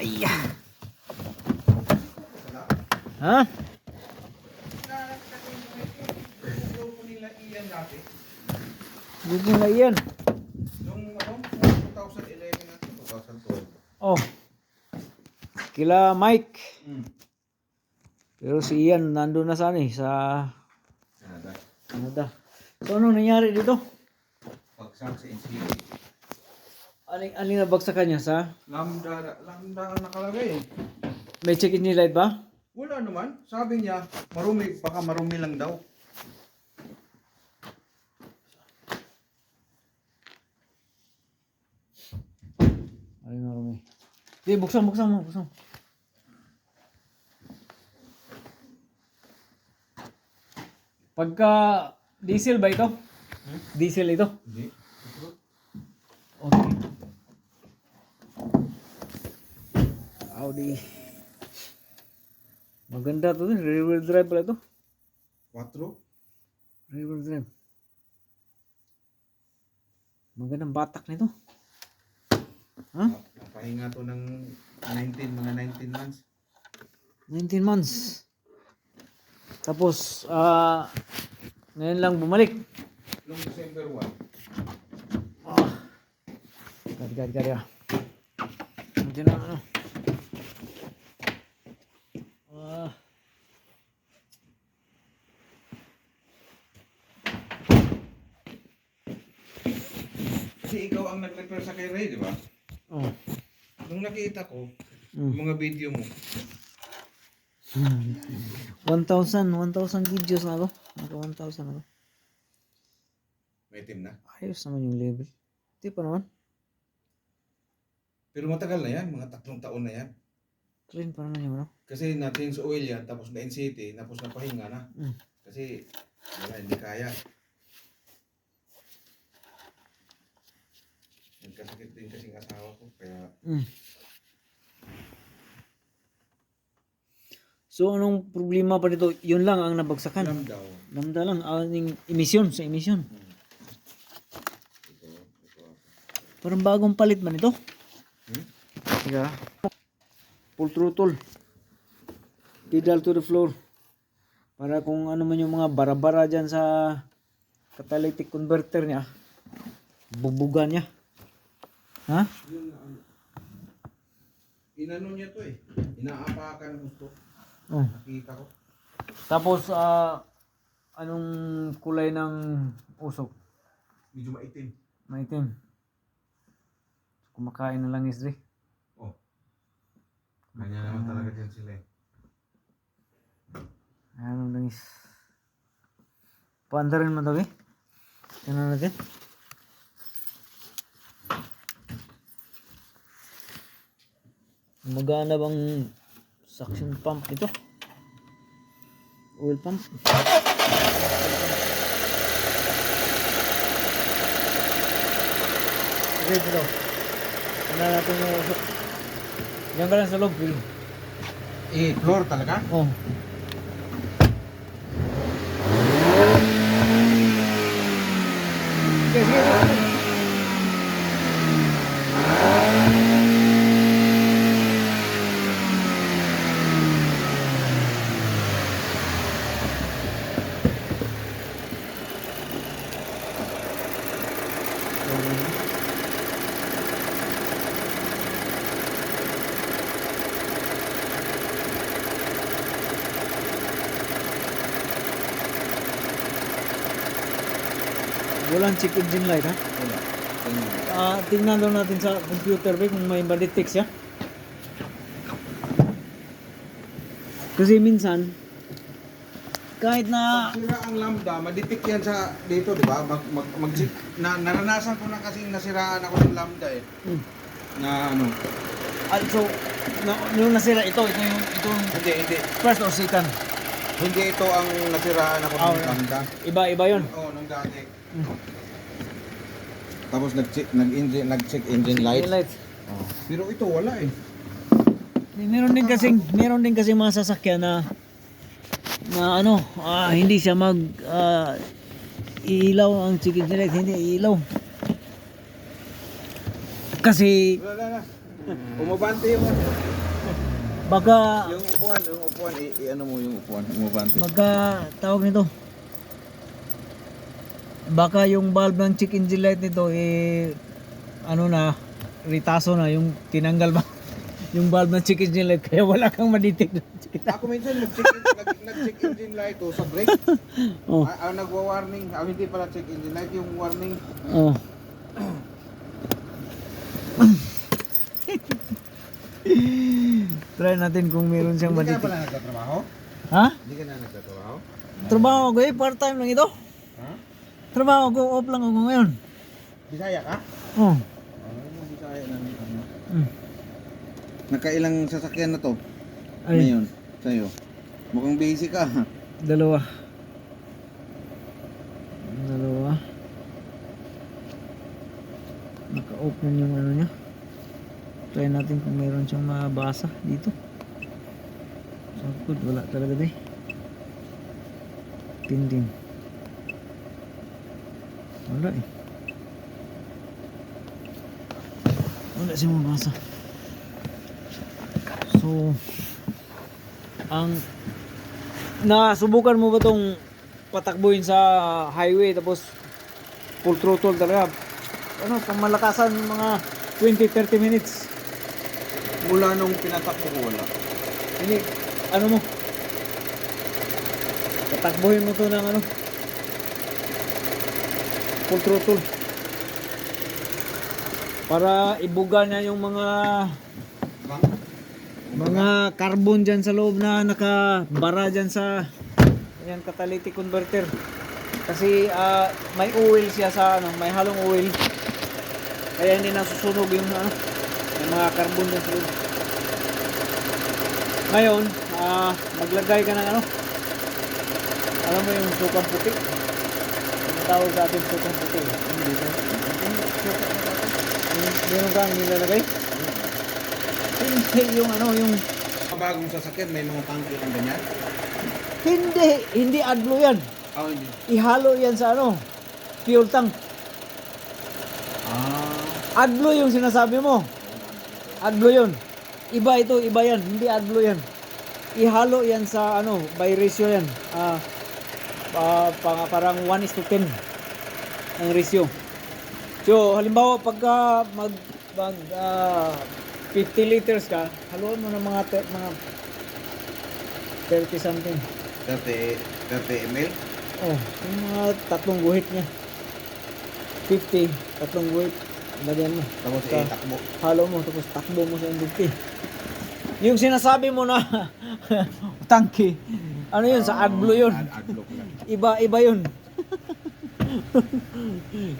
Ay. Ha? Bubong na iyan. Nung 2011 at 2012. Oh. Kila Mike. Pero si Ian nandun na sana sa Canada. So ano nangyari dito? Pagsak sa NCA. Aling nabagsakan niya sa? Lambda ang nakalagay eh. May check engine light ba? Wala naman. Sabi niya, marumi, baka marumi lang daw. Ay marumi. Di, buksan mo. Pagka diesel ba ito? Diesel ito? Hindi. Okay. Audi. Maganda to din. Rear wheel drive pala ito. 4? Rear wheel drive. Magandang batak nito. Ha? Napahinga to ng mga 19 months. 19 months. Tapos, ngayon lang bumalik. Noong December 1. Gari. Nandiyan na ano. Kasi ikaw ang nag-repair sa kay Ray, di ba? Oh. Nung nakita ko, mga video mo, 1,000 videos na ako. Naka 1,000 ako. may team na. Ayos naman yung level. Di pa naman. Pero matagal na yan, mga 3 taon na yan. Clean pa naman yung ano. Kasi na-change oil yan, tapos na-NCT, tapos napahinga na. Kasi, wala, hindi kaya. Nagkasakit din kasi ang asawa ko, kaya... So anong problema pa dito? Yun lang ang nabagsakan. Lambda. Lambda lang ang emission sa emission. Parang bagong palit man ito. Yeah. Full throttle. Pedal to the floor. Para kung ano man yung mga bara-bara dyan sa catalytic converter niya, bubugan niya. Ha? Inano niya to eh. Inaapakan gusto. Oh. Nakita ko. Tapos anong kulay ng usok? Medyo maitim. Maitim. Kumakain na lang isri. Oh. Kanya naman talaga dyan sila eh. Ano lang is. Paandarin mo daw eh. Tingnan natin. Magana bang suction pump ito? Oil pump? Okay, ito daw. Tingnan natin yung usok. Diyan ka lang sa loob, Phil. Floor talaga? Oh. Sige. Walang check engine light, ha? Wala. Tingnan daw natin sa computer ba kung may ma-detect siya. Kasi minsan, kahit na... Pag sira ang lambda, madetect yan sa dito, di ba? Naranasan ko na kasi nasiraan ako ng lambda eh. Na ano? Also, yung nasira ito yung Hindi. first or second. Hindi ito ang nasiraan ako ng lambda. Iba yun. Oo, nung dati. Tapos nag-check engine light. Lights. Pero ito wala eh. Meron din kasing mga sasakyan na ano, hindi siya ilaw ang check engine light, hindi ilaw. Kasi Wala. Umabante yung Baka Yung upuan, ano mo yung upuan, umubante. tawag nito. Baka yung valve ng check engine light nito ano na, ritaso na yung tinanggal ba yung valve ng check engine light kaya wala kang ma-detect. Ako minsan nag-check engine light sa brake. Oh. Nagwa-warning. Hindi pala check engine light, yung warning. Oh. Try natin kung meron siyang Hindi ka ma-detect. pala nagtatrabaho? Ha? Hindi ka na nagtatrabaho? Trabaho ko part-time lang ito. Ha? Trabaho ko, off lang ako ngayon. Bisaya ka? Oh. Bisaya na. Mm. Nakailang sasakyan na to? Ay, Ngayon, sa'yo. Mukhang busy ka. dalawa. Naka-off na yung ano niya. Try natin kung meron siyang mabasa dito. So good, wala talaga din. Pin din. Wala eh. Wala siya mabasa. So, nasubukan mo ba tong patakbuhin sa highway tapos full throttle talaga? Ano, pamalakasan mga 20-30 minutes. Mula nung pinatakbo ko wala. Hindi, ano mo? Patakbuhin mo to ng ano? Full throttle. Para ibuga niya yung mga carbon dyan sa loob na nakabara dyan sa yan, catalytic converter. Kasi may oil siya sa ano, may halong oil. Kaya hindi nasusunog yung mga carbon dyan sa loob. Ngayon, maglagay ka ng ano, alam mo yung sukang puti. Ang tawag sa atin sukang puti. Meron kang nilalagay? Hindi yung ano, yung Bagong sasakyan, may mga tangke ng ganyan? hindi AdBlue yan. Oh, hindi. Ihalo yan sa ano, fuel tank. AdBlue yung sinasabi mo. AdBlue yun. Iba ito, iba yan. Hindi AdBlue yan. Ihalo yan sa ano, by ratio yan. Parang 1:10 ang ratio. So, halimbawa pagka mag 50 liters ka, haluan mo ng mga 30 something. 30 ml? Oh, yung mga tatlong guhit niya. 50, tatlong guhit. Lagyan mo. Tapos Sa- takbo. Halo mo, tapos takbo mo sa MDT. Yung sinasabi mo na tangke, ano yun, sa AdBlue yun. AdBlue lang. Iba yun.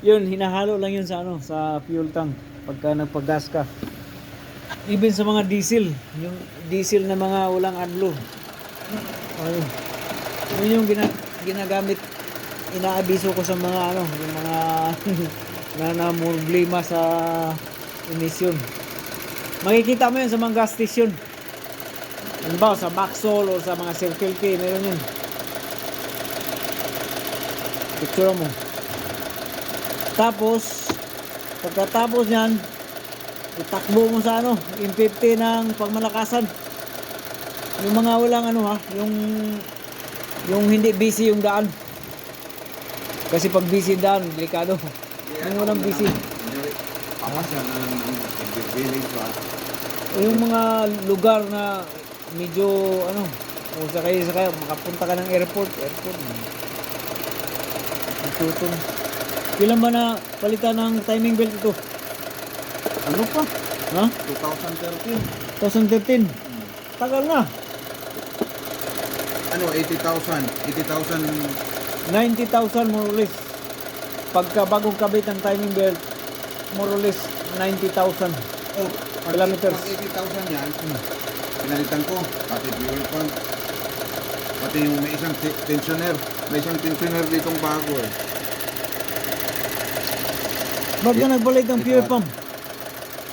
Yun, hinahalo lang yun sa ano, sa fuel tank pagka nagpag-gas ka. Even sa mga diesel, yung diesel na mga walang AdBlue. Ayun. Yun yung ginagamit, inaabiso ko sa mga ano, yung mga na problema sa emission. Makikita mo yun sa mga gas station. Ano ba, sa Maxol o sa mga Circle K, meron yun. Picture mo. Tapos, pagkatapos yan, itakbo mo sa ano, yung 50 ng pagmalakasan. Yung mga walang ano ha, yung hindi busy yung daan. Kasi pag busy daan, delikado. Yung walang busy. Papasya na lang ng village ba? Yung mga lugar na medyo ano, o sakay, makapunta ka ng airport. Tutong. Kailan ba na palitan ng timing belt ito? Ano pa? Ha? 2013. 2013. Tagal na. Ano, 80,000. 90,000 more or less. Pagka bagong kabit ng timing belt, more or less 90,000. Oh, Kilometers. Pag 80,000 yan, pinalitan ko. Pati fuel pump. Pati yung may isang tensioner. May isang tensioner ditong bago eh. Ba't ka nagbalik ng fuel pump?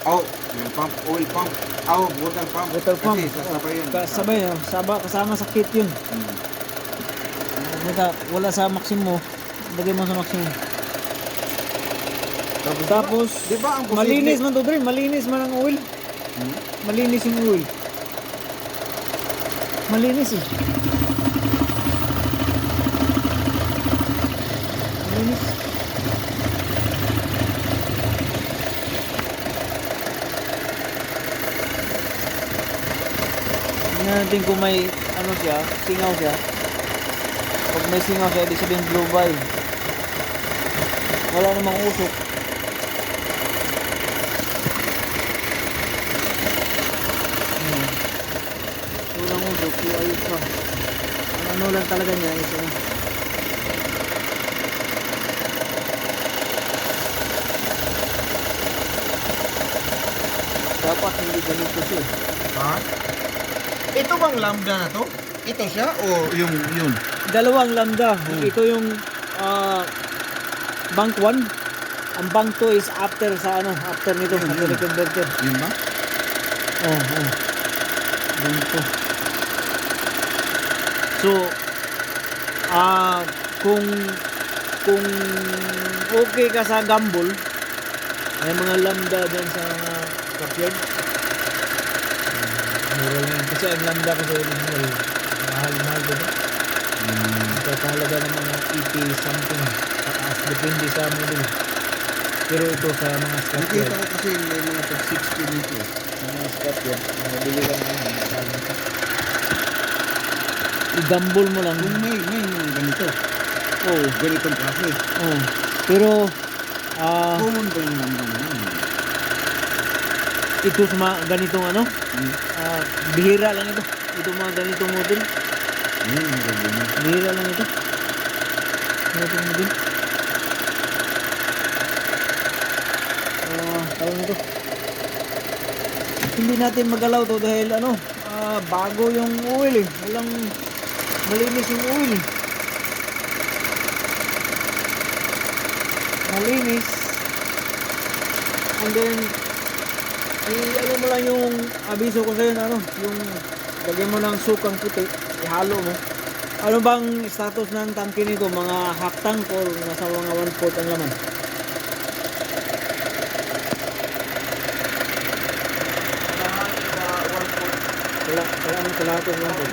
Oh, fuel pump, oil pump. Oh, water pump. Water pump. Kasi sasabay yun. Kasabay, kasama sa kit yun. Wala sa maximum, lagay mo sa maximum. Tapos, Di ba ang posible? malinis man to, Dre. Malinis man ang oil. Malinis yung oil. Malinis eh. Malinis. Tingnan natin kung may ano siya, singaw siya. Pag may singaw siya, ibig sabihin blue vibe. Wala namang usok. Walang usok, so ayos pa. Ang ano lang talaga niya is ano. Dapat hindi ganito siya. Ha? Ito bang lambda na to? Ito siya o yung yun? Dalawang lambda. Ito yung bank 1. Ang bank 2 is after sa ano, after nito, Yun, after yun. the converter. Yun ba? Oh. Ganito. So, kung okay ka sa gamble, may mga lambda dyan sa mga scrapyard. Mura lang yan. Kasi ang lambda kasi original, mahal-mahal ba? Kakahalaga ng mga 80 something. Pataas, depende sa model. Pero ito sa mga scrapyard. Nakita ko kasi may mga tag 60 dito. Mga scrapyard, mabili ka naman. I-gamble mo lang. Kung may mga ganito. Oo. Ganitong klase. Oo. Pero, Common ba yung lambda na yan? ito sa mga ganitong ano, bihira lang ito. Ito mga ganitong model. Yun ang problema. Bihira lang ito. Ganitong model. Tawag nito. Hindi natin magalaw to dahil ano, bago yung oil eh. Walang malinis yung oil eh. Malinis. And then, ano mo lang yung abiso ko sa'yo na ano, yung lagyan mo ng sukang puti, ihalo mo. Ano bang status ng tangke nito? Mga half tank or nasa mga 1/4 ang laman? Kaya ang kalahati ng 1/4.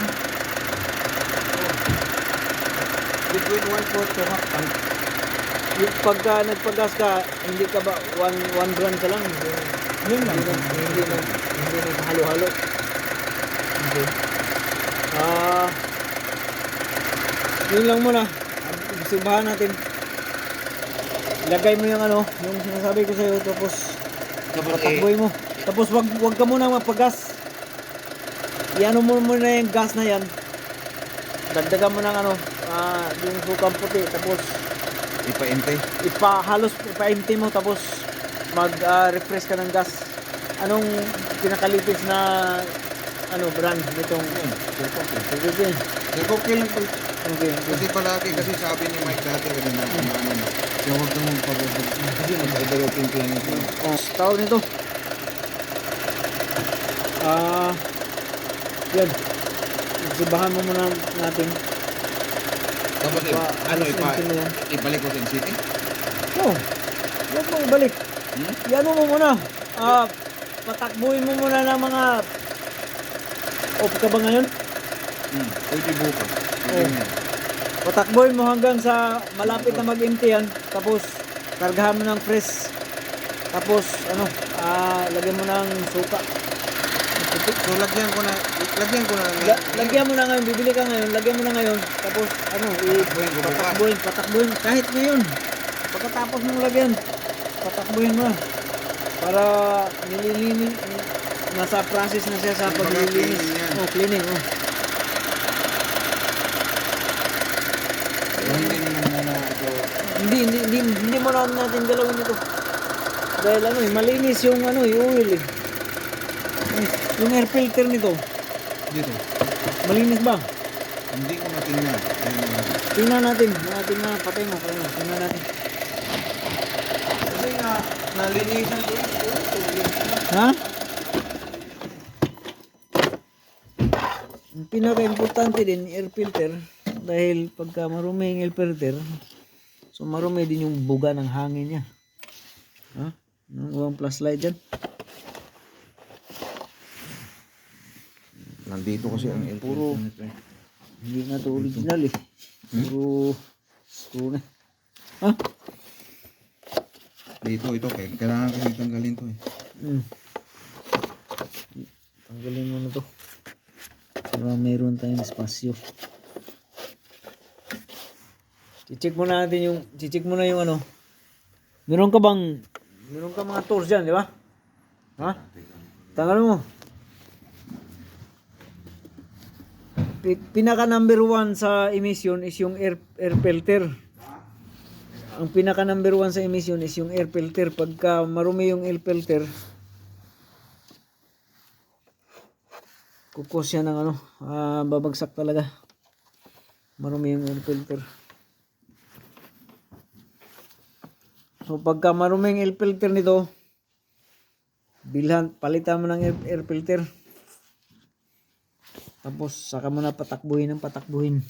Between 1/4 to half tank. Yung pagka nagpagas ka, hindi ka ba 1 gram ka lang? Yun lang. Hindi na halo-halo. Okay. Yun lang muna. Subahan natin. Ilagay mo yung ano, yung sinasabi ko sa'yo, tapos patakboy mo. Tapos wag ka muna mapagas. Iano mo muna yung gas na yan. Dagdagan mo ng ano, yung sukang puti, tapos Ipaintay. ipa-empty mo, tapos mag-refresh ka ng gas. Anong pinakalitis na ano brand nitong Suzuki? Okay lang pala. Okay. Kasi palagi, kasi sabi ni Mike dati kasi na ano, kaya huwag kang magpapagod. Kasi mag-iba yung timpla nito. Tawag nito. Yan. Sibahan mo muna natin. Tapos Empty mo yan. ibalik ko sa city? Oh, huwag mo ibalik. Iano mo muna. Patakbuhin mo muna ng mga... Off ka ba ngayon? Pwede bukas. Oh. Patakbuhin mo hanggang sa malapit na mag-empty yan. Tapos, kargahan mo ng press. Tapos, lagyan mo ng suka. So lagyan ko na Lagyan mo na ngayon, bibili ka ngayon, lagyan mo na ngayon. Tapos, patakbuhin. Kahit ngayon. Pagkatapos mong lagyan, patakbuhin mo na. Para nililinis, nasa process na siya sa paglilinis. Cleaning. Hindi naman muna ito. Hindi mo na natin galawin ito. Dahil malinis yung yung oil eh. Yung air filter nito, Dito. malinis ba? Hindi ko natingnan. Tingnan natin. Patay mo. Tingnan natin. Kasi nga, nalinisan ko yung Ha? Ang pinaka-importante din, air filter. Dahil pagka marumi yung air filter, so marumi din yung buga ng hangin niya. Ha? Ang flashlight dyan. Nandito kasi ang air Puro- filter nito eh. Hindi na to original eh. Puro screw na. Ha? Dito, ito. Kailangan ko tanggalin to eh. Hmm. Tanggalin mo na to. Para mayroon tayong espasyo. Check mo na yung ano. Meron ka mga tools dyan, di ba? Ha? Tanggal mo. Pinaka number 1 sa emission is yung air filter. Ang pinaka number 1 sa emission is yung air filter. Pagka marumi yung air filter, kukos siya ng ano, babagsak talaga. Marumi yung air filter. So pagka marumi yung air filter nito, palitan mo ng air filter. Tapos saka mo na patakbuhin ng patakbuhin.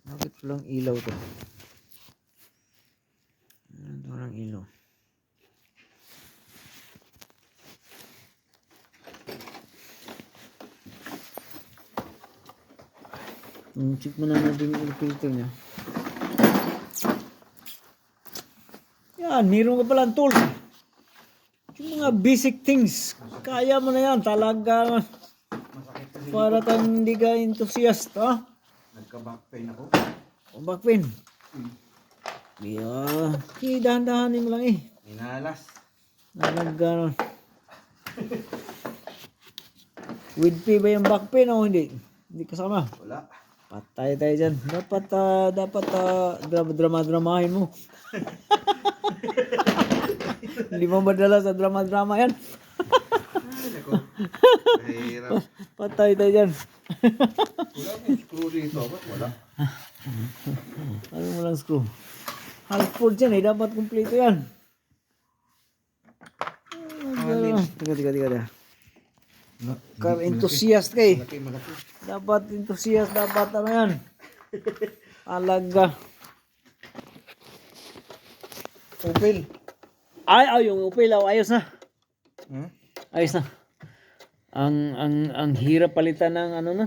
Bakit walang ilaw to? Walang ilaw. Check mo na natin yung filter niya. Yan, meron ka palang tools. Yung mga basic things, kaya mo na yan. Talaga, para kang hindi ka enthusiast, ha? Nagka-back pain ako. O back pain. Yeah. Dahan-dahanin mo lang eh. Minalas. Talaga. With P ba yung back pain o hindi? Hindi kasama. Wala. Patay tayo dyan. Dapat drama-dramahin mo. Hindi mo madala sa drama-drama yan. Ay, nako. Mahirap. Patay tayo dyan. Wala akong screw dito. Ba't wala? Ano mo lang screw? Half fold yan eh. Dapat kumpleto yan. Tiga. Car enthusiast ka eh. Malaki. Dapat enthusiast. Dapat ano yan. Alaga. Opel. Ay, yung upil. Ayos na. Hmm? Ayos na. Ang hirap palitan ng ano na.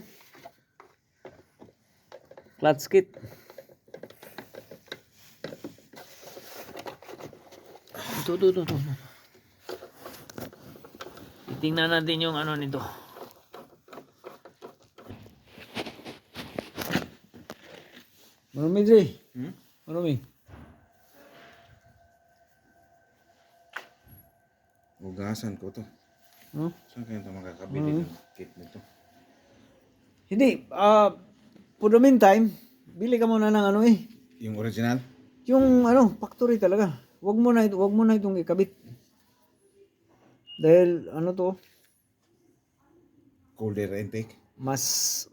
Clutch kit. Ito. Titingnan natin yung ano nito. Marumi, Dre. Marumi. Hugasan ko to. Huh? Saan kayo ito makakabili ng kit nito? Hindi. For the meantime, bili ka muna ng ano eh. Yung original? Yung ano, factory talaga. Wag mo na itong ikabit. Dahil ano to, Cold air intake? mas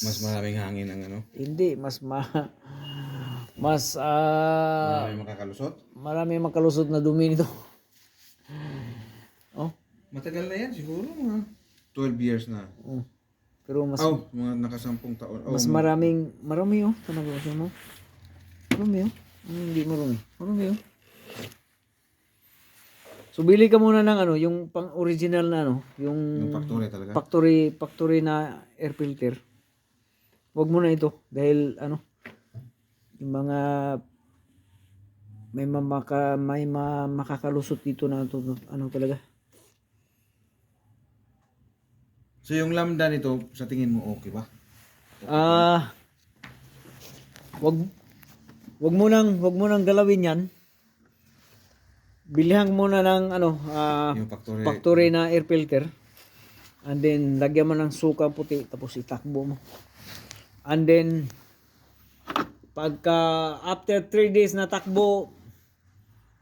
Mas maraming hangin ang ano? hindi, mas Maraming makakalusot? marami makalusot na dumi nito. Oh, Matagal na yan siguro. Mga 12 years na. pero mas Mga nakasampung taon. mas marami oh, talaga mo. Marami oh. Hindi marami oh. So bili ka muna ng ano, yung pang original na ano, Yung factory talaga? factory na air filter. Wag mo na ito dahil ano, yung mga may makakalusot dito na ito, ano talaga. So yung lambda nito, sa tingin mo okay ba? Wag mo nang galawin 'yan. Bilihan muna ng ano, Yung factory na air filter. And then lagyan mo ng suka puti tapos itakbo mo. And then pagka after 3 days na takbo,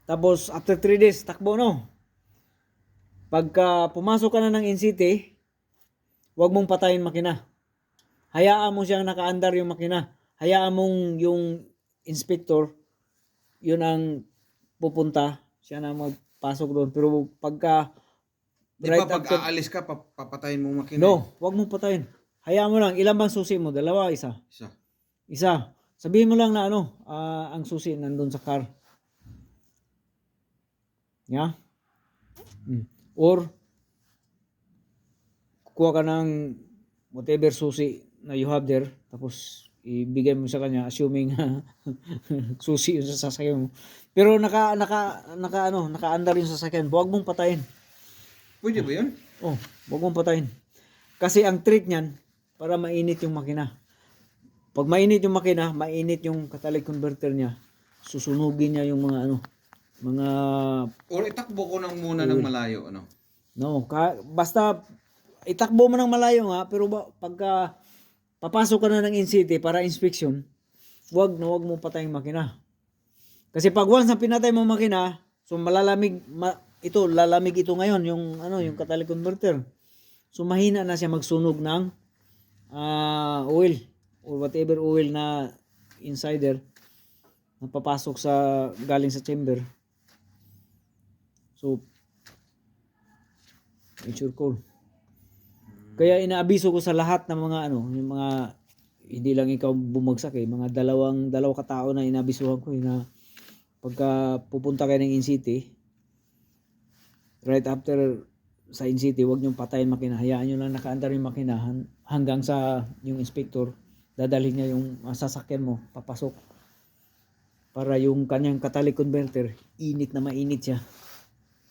tapos after 3 days takbo no. Pagka pumasok ka na ng NCT, wag mong patayin makina. Hayaan mo siyang nakaandar yung makina. Hayaan mong yung inspector, yun ang pupunta. Siya na pasok doon. Pero pagka Di right ba pag after, aalis ka, papatayin mo makina? no, wag mo patayin. Hayaan mo lang, ilan bang susi mo? Dalawa, isa? Isa. Isa. Sabihin mo lang na ano, ang susi nandun sa car. Yeah? Or, kukuha ka ng whatever susi na you have there, tapos ibigay mo sa kanya, assuming susi yung sa sasakyan mo. Pero nakaandar yung sasakyan, huwag mong patayin. Pwede ba yun? Oh, huwag mong patayin. Kasi ang trick niyan, para mainit yung makina. Pag mainit yung makina, mainit yung catalytic converter niya, susunugin niya yung mga Or itakbo ko nang muna ng malayo, ano? no, basta itakbo mo ng malayo nga, pero pagka papasok ka na ng in-city para inspection, huwag mo patayin makina. Kasi pag once na pinatay mo makina, so malalamig, lalamig ito ngayon, yung catalytic converter. So mahina na siya magsunog ng oil or whatever oil na insider na papasok galing sa chamber. So it's your call. Kaya inaabiso ko sa lahat ng mga yung mga hindi lang ikaw bumagsak mga dalawa katao na inabisuhan ko na pagka pupunta kayo ng in-city, right after sa in-city, huwag niyong patayin makina. Hayaan niyo lang nakaandar yung makina hanggang sa yung inspector, dadalhin niya yung sasakyan mo, papasok. Para yung kanyang catalytic converter, init na mainit siya.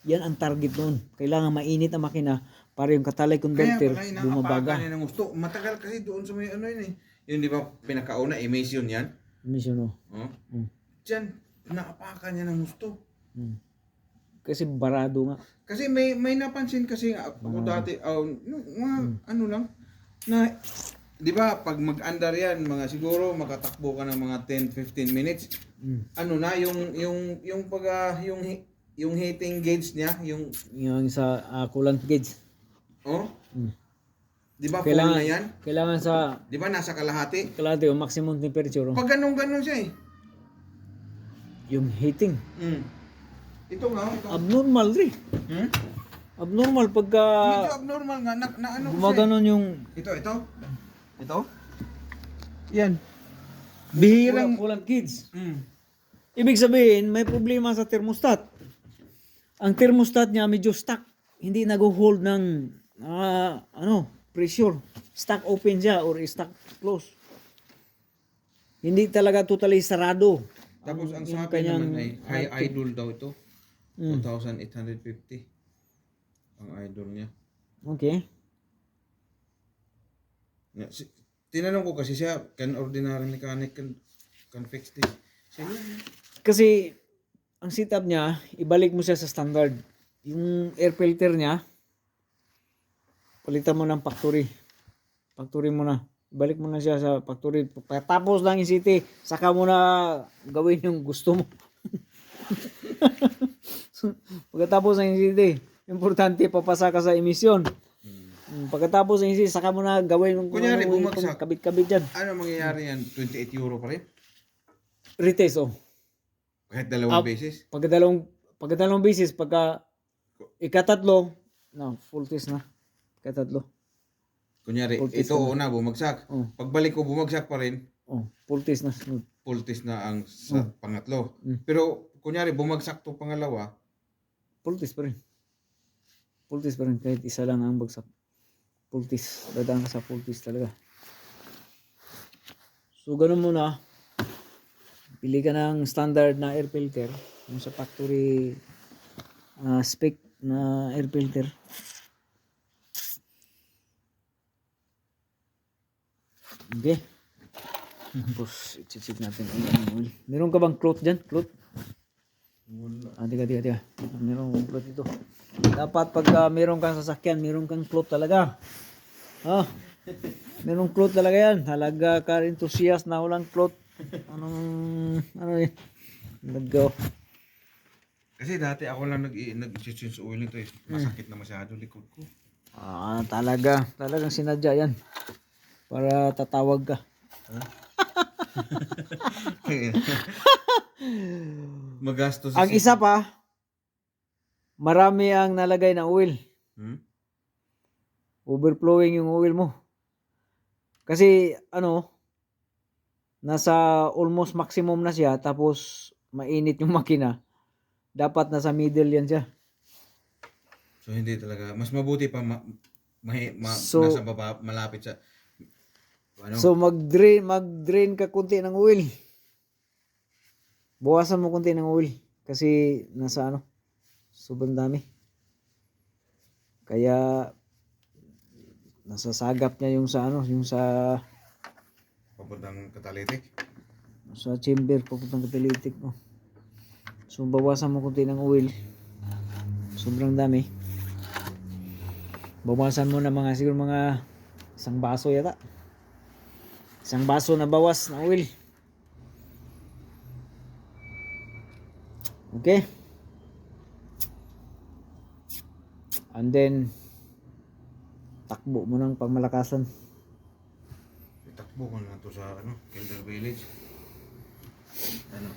Yan ang target noon. Kailangan mainit ang makina para yung catalytic converter bumabaga. Kaya ng gusto. Matagal kasi doon sa may ano yun eh. Yun di ba pinakauna, emission yan? Emission Diyan, naapakan niya ng gusto. Kasi barado nga. Kasi may napansin kasi ako dati, ano lang, na, di ba, pag mag-andar yan, siguro makatakbo ka ng mga 10-15 minutes, ano na, yung heating gauge niya, yung sa coolant gauge. Di ba, full na yan? Kailangan sa, di ba, nasa kalahati? yung maximum temperature. Pag ganun siya eh. Yung heating. Ito nga, ito. Abnormal rin. Abnormal pagka Medyo abnormal nga, na ano ko siya. gumaganon yung Ito? Yan. Bihirang. coolant gauge. Ibig sabihin, may problema sa thermostat. Ang thermostat niya medyo stuck. Hindi nag-hold ng pressure. Stuck open siya or stuck close. Hindi talaga totally sarado. Tapos ang sabi naman ay high idle daw ito. 2,850 ang idol niya. Okay. Tinanong ko kasi siya, can ordinary mechanic can fix this? Siya yan. Kasi ang setup niya, ibalik mo siya sa standard. Yung air filter niya, palitan mo ng factory. Factory mo na. Ibalik mo na siya sa factory. Tapos lang in city, saka mo na gawin yung gusto mo. Pagkatapos ng city, importante papasa ka sa emisyon. Pagkatapos ng city, saka mo na gawin yung kunyari, bumagsak. Kabit-kabit dyan. Ano mangyayari yan? 28 euro pa rin? Retest, Kahit dalawang beses? Pagkadalawang beses, pagka ikatatlo, full test na. Ikatatlo. Kunyari, ito una, bumagsak. Pagbalik ko, bumagsak pa rin. Full test na. Full test na ang sa pangatlo. Pero, kunyari, bumagsak to pangalawa. Full test pa rin. Full test pa rin. Kahit isa lang ang bagsak. Full test. Dadaan ka sa full test talaga. So, ganun muna. Pili ka ng standard na air filter. Yung sa factory spec na air filter. Okay. Tapos, i-check natin ang oil. Meron ka bang cloth dyan? Cloth? Wala. Tiga. Meron kang cloth dito. Dapat pag meron kang sasakyan, meron kang cloth talaga. Meron cloth talaga yan. Halaga ka enthusiast na walang cloth. Ano yan? Nag-go. Kasi dati ako lang nag-change oil nito eh. Masakit na masyado likod ko. Talaga. Talagang sinadya yan. Para tatawag ka. Magastos. Ang isa pa, marami ang nalagay na oil. Hmm? Overflowing yung oil mo. Kasi nasa almost maximum na siya, tapos mainit yung makina. Dapat nasa middle yan siya. So hindi talaga, mas mabuti pa So- nasa baba, malapit sa ano? So mag-drain ka kunti ng oil. Bawasan mo kunti ng oil kasi nasa sobrang dami. Kaya nasasagap niya yung sa Papuntang catalytic. sa chamber papuntang catalytic mo. So bawasan mo kunti ng oil. Sobrang dami. Bawasan mo na siguro mga isang baso yata. Isang baso na bawas na oil. Okay. And then takbo mo ng pagmalakasan. Itakbo ko na to sa Kelder Village. Ano?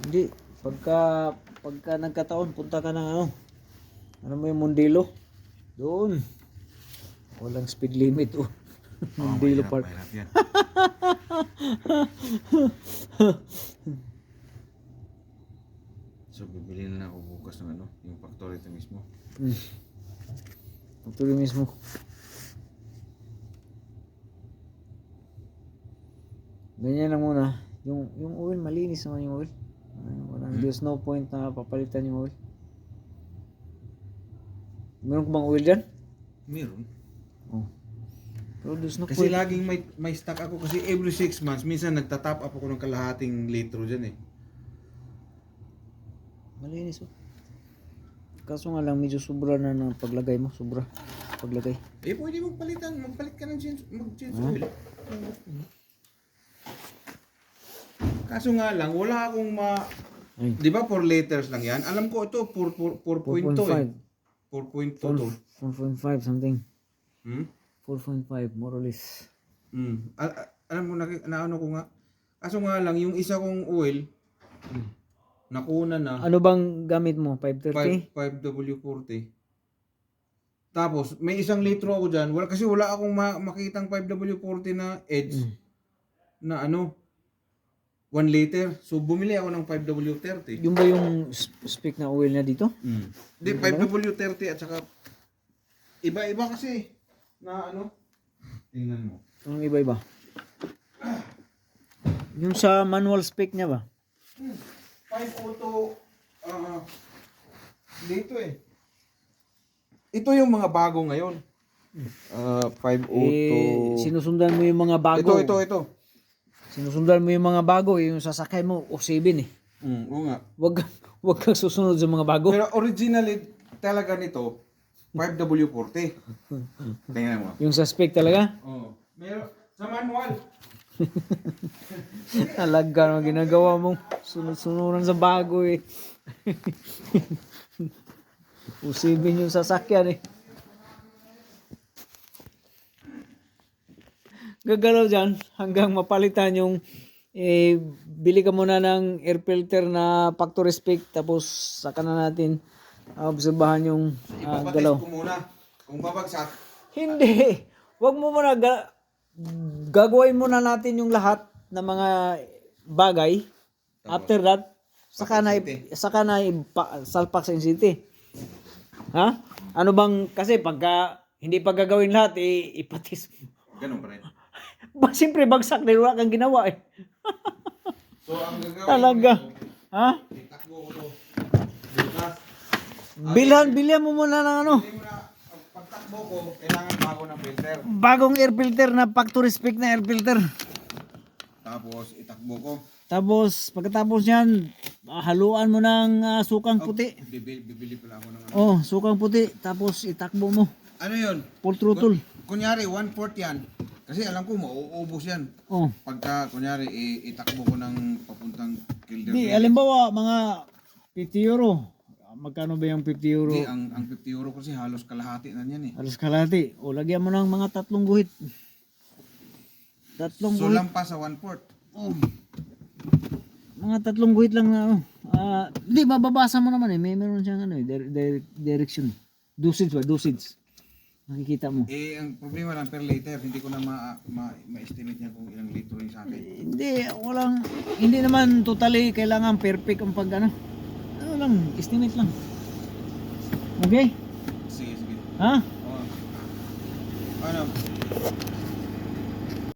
Hindi, pagka nagkataon punta ka ng mo yung Mondelo. Doon. Walang speed limit Mondelo Park. Mahirap yan. So bibili na ako bukas ng yung factory ito mismo. Tuloy mismo. Ganyan lang muna. Yung oil, malinis naman yung oil. There's no point na papalitan yung oil. Meron ko bang oil dyan? Meron. Oh. Pero there's no Kasi point. laging may stock ako kasi every 6 months minsan nagta-top up ako ng kalahating litro diyan eh. Malinis Kaso nga lang medyo sobra na ng paglagay mo. Sobra. Paglagay. Eh pwede magpalit ka ng change oil. Kaso nga lang wala akong Ay. 'di ba 4 liters lang 'yan? Alam ko ito 4.2 eh. 4.2 to. 4.5 something. 4.5 more or less. Alam mo na ko nga. Kaso nga lang yung isa kong oil nakuna na Ano bang gamit mo? 530? 5W40. Tapos may isang litro ako diyan. Kasi wala akong makitang 5W40 na edge na 1 liter. So bumili ako ng 5W30. Yung ba yung spec na oil na dito? Hindi, 5W30 at saka iba-iba kasi na tingnan mo. Ang iba-iba. Yung sa manual spec niya ba? 502 dito eh. Ito yung mga bago ngayon. 502. Sinusundan mo yung mga bago. Ito. Sinusundan mo yung mga bago, yung sasakay mo o 7 eh. Oo nga. Wag kang susunod sa mga bago. Pero originally talaga nito 5W40. Tingnan mo. Yung sa spec talaga? Oo. Meron sa manual. Talaga ang ginagawa mong sunod-sunuran sa bago eh. O 7 yung sasakyan eh. Gagalaw dyan hanggang mapalitan yung bili ka muna ng air filter na factory spec tapos saka na natin obserbahan yung galaw. Ipapatest ko muna kung babagsak. Hindi. Wag mo muna gagawin muna natin yung lahat ng mga bagay. Tapos, After that, saka na salpak sa city. Ha? Ano bang kasi pagka hindi pa gagawin lahat ipatis. Ganun pa rin. Siyempre bagsak dahil wala kang ginawa eh. So ang gagawin Talaga. ko nito, Ha? itakbo ko to. Bukas. Bilhan mo muna ng Hindi mo na pagtakbo ko, kailangan bago ng filter. bagong air filter na factory spec na air filter. Tapos itakbo ko. Tapos pagkatapos niyan, haluan mo ng sukang puti. Bibili pala ako ng Oh, sukang puti. Tapos itakbo mo. Ano yun? Full throttle. Kunyari 1/4 yan. Kasi alam ko mauubos yan. Oh. Pagka kunyari itakbo ko ng papuntang Kilder. Di, halimbawa mga 50 euro. Magkano ba yung 50 euro? Hindi, ang 50 euro kasi halos kalahati na yan eh. Halos kalahati. O, lagyan mo ng mga 3 guhit. 3 So guhit. lampas sa 1/4. Oh. Mga 3 guhit lang na Hindi, mababasa mo naman eh. Meron siyang ano eh, direction. Dosage ba? Dosage. Makikita mo. Eh, ang problema lang per liter, hindi ko na ma-estimate niya kung ilang litro yung sa akin. Hindi naman totally kailangan perfect ang pag ano. Ano lang, estimate lang. Okay? Sige, sige. Ha? Oh. Ano?